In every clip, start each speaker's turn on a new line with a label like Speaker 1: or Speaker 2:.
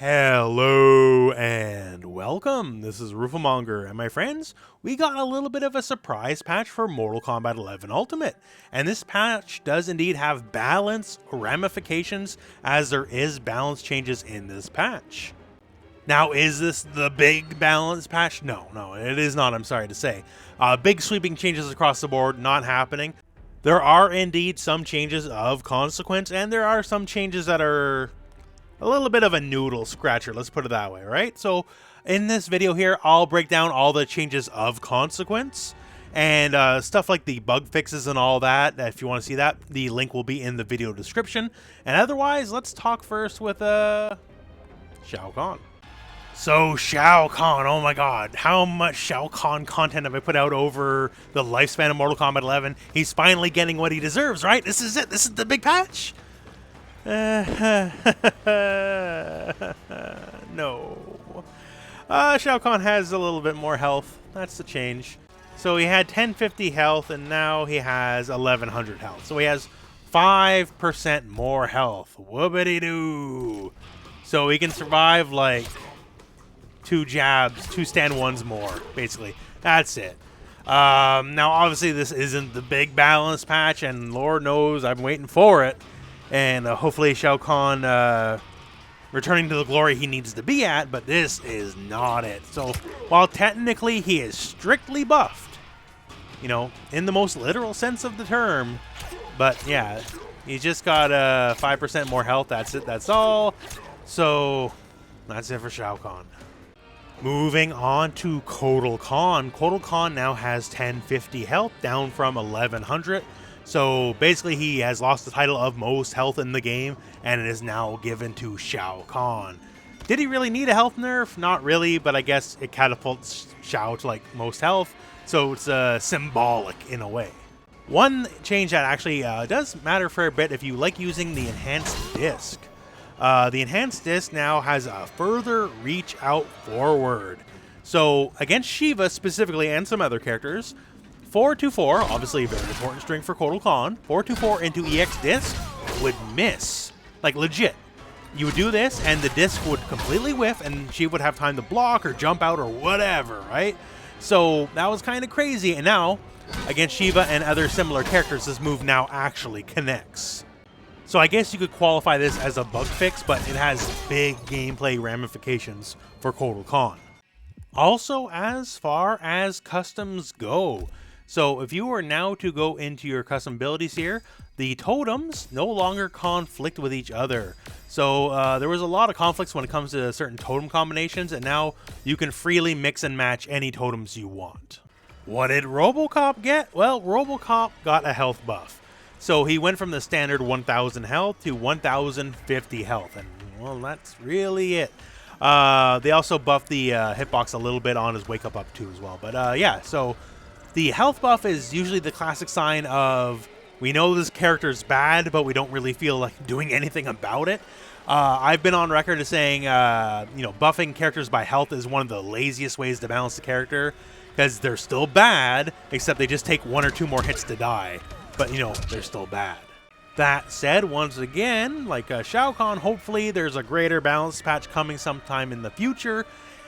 Speaker 1: Hello and welcome. This is Rooflemonger, and my friends, we got a little bit of a surprise patch for Mortal Kombat 11 Ultimate. And this patch does indeed have balance ramifications, as there is balance changes in this patch. Now, is this the big balance patch? No, it is not, I'm sorry to say. Big sweeping changes across the board, not happening. There are indeed some changes of consequence, and there are some changes that are a little bit of a noodle scratcher, let's put it that way, right? So in this video here, I'll break down all the changes of consequence and stuff like the bug fixes and all that. If you want to see that, the link will be in the video description. And otherwise, let's talk first with Shao Kahn. So Shao Kahn, oh my god, how much Shao Kahn content have I put out over the lifespan of Mortal Kombat 11? He's finally getting what he deserves, right? This is it. This is the big patch. No. Shao Kahn has a little bit more health. That's the change. So he had 1050 health, and now he has 1100 health. So he has 5% more health. Whoopity-doo. So he can survive like 2 jabs, 2 stand ones more, basically. That's it. Now, obviously, this isn't the big balance patch, and Lord knows I'm waiting for it. And hopefully Shao Kahn returning to the glory he needs to be at, but this is not it. So while technically he is strictly buffed, you know, in the most literal sense of the term, but yeah, he's just got 5% more health. That's it. That's all. So that's it for Shao Kahn. Moving on to Kotal Kahn. Kotal Kahn now has 1050 health, down from 1100. So basically he has lost the title of most health in the game, and it is now given to Shao Kahn. Did he really need a health nerf? Not really, but I guess it catapults Shao to like most health, so it's symbolic in a way. One change that actually does matter for a bit if you like using the enhanced disc. The enhanced disc now has a further reach out forward. So against Sheeva specifically and some other characters, 424, obviously a very important string for Kotal Kahn, 424 into EX disc would miss. Like legit. You would do this and the disc would completely whiff and she would have time to block or jump out or whatever, right? So that was kind of crazy, and now against Sheeva and other similar characters, this move now actually connects. So I guess you could qualify this as a bug fix, but it has big gameplay ramifications for Kotal Kahn. Also, as far as customs go, so if you are now to go into your custom abilities here, the totems no longer conflict with each other. So there was a lot of conflicts when it comes to certain totem combinations, and now you can freely mix and match any totems you want. What did Robocop get? Well, Robocop got a health buff. So he went from the standard 1000 health to 1050 health, and well, that's really it. They also buffed the hitbox a little bit on his wake up too as well. But yeah, so the health buff is usually the classic sign of, we know this character's bad, but we don't really feel like doing anything about it. I've been on record as saying, you know, buffing characters by health is one of the laziest ways to balance the character, because they're still bad, except they just take 1 or 2 more hits to die. But, you know, they're still bad. That said, once again, like Shao Kahn, hopefully there's a greater balance patch coming sometime in the future,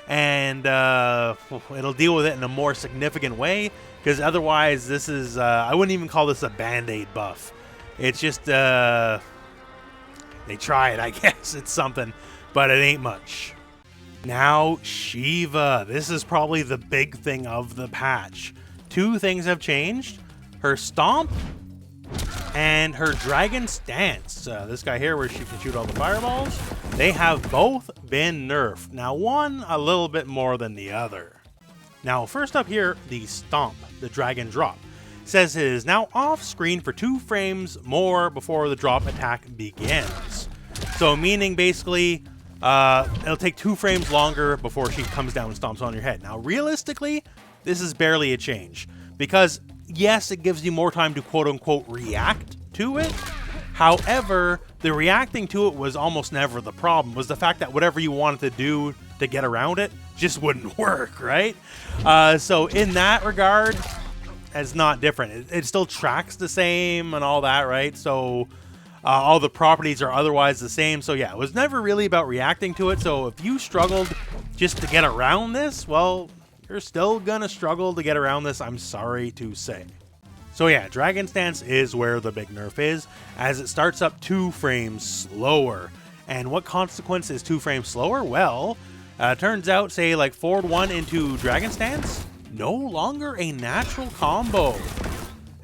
Speaker 1: and it'll deal with it in a more significant way, because otherwise this is, I wouldn't even call this a band-aid buff. It's just, they tried, I guess. It's something, but it ain't much. Now, Sheeva. This is probably the big thing of the patch. 2 things have changed. Her stomp and her dragon stance. This guy here where she can shoot all the fireballs. They have both been nerfed. Now, one a little bit more than the other. Now, first up here, the stomp, the dragon drop. Says it is now off screen for 2 frames more before the drop attack begins. So meaning basically, it'll take 2 frames longer before she comes down and stomps on your head. Now, realistically, this is barely a change, because yes, it gives you more time to quote-unquote react to it. However, the reacting to it was almost never the problem. It was the fact that whatever you wanted to do to get around it just wouldn't work, right? So in that regard, it's not different. It still tracks the same and all that, right? So All the properties are otherwise the same. So yeah, it was never really about reacting to it. So if you struggled just to get around this, well, you're still gonna struggle to get around this, I'm sorry to say. So yeah, Dragon's Dance is where the big nerf is, as it starts up 2 frames slower. And what consequence is 2 frames slower? Well, turns out, say like forward 1 into Dragon's Dance, no longer a natural combo.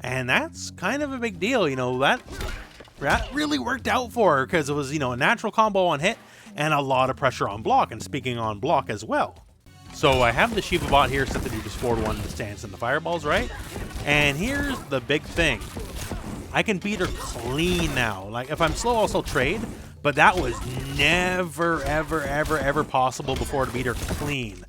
Speaker 1: And that's kind of a big deal, you know, that really worked out for her, because it was, you know, a natural combo on hit and a lot of pressure on block, and speaking on block as well. So I have the Sheeva bot here set to do just forward 1 the stance and the fireballs, right? And here's the big thing. I can beat her clean now. Like, if I'm slow, I'll still trade, but that was never, ever, ever, ever possible before to beat her clean.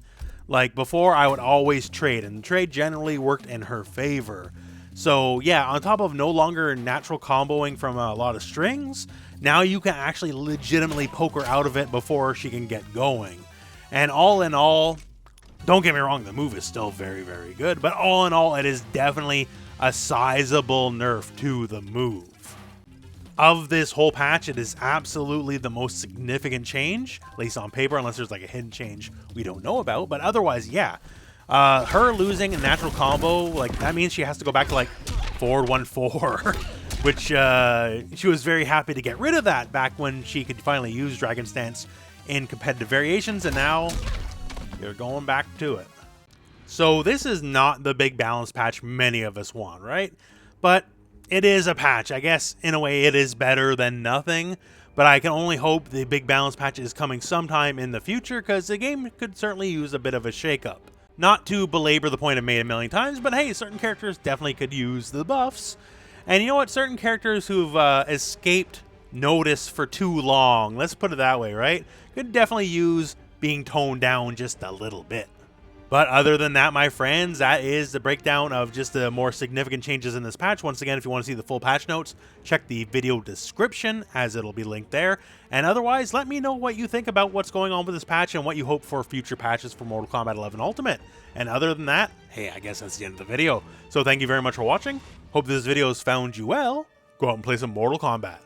Speaker 1: Like, before, I would always trade, and trade generally worked in her favor. So yeah, on top of no longer natural comboing from a lot of strings, now you can actually legitimately poke her out of it before she can get going. And all in all, don't get me wrong, the move is still very, very good, but all in all, it is definitely a sizable nerf to the move. Of this whole patch, it is absolutely the most significant change, at least on paper, unless there's like a hidden change we don't know about, but otherwise, yeah. Her losing a natural combo, like, that means she has to go back to like forward 1-4, which she was very happy to get rid of that back when she could finally use Dragon's Dance in competitive variations, and now you're going back to it. So this is not the big balance patch many of us want, right? But it is a patch. I guess in a way it is better than nothing, but I can only hope the big balance patch is coming sometime in the future, because the game could certainly use a bit of a shakeup. Not to belabor the point I've made a million times, but hey, certain characters definitely could use the buffs. And you know what? Certain characters who've escaped notice for too long, let's put it that way, right? Could definitely use being toned down just a little bit. But other than that, my friends, that is the breakdown of just the more significant changes in this patch. Once again, if you want to see the full patch notes, check the video description, as it'll be linked there. And otherwise, let me know what you think about what's going on with this patch and what you hope for future patches for Mortal Kombat 11 Ultimate. And other than that, hey, I guess that's the end of the video. So thank you very much for watching. Hope this video has found you well. Go out and play some Mortal Kombat.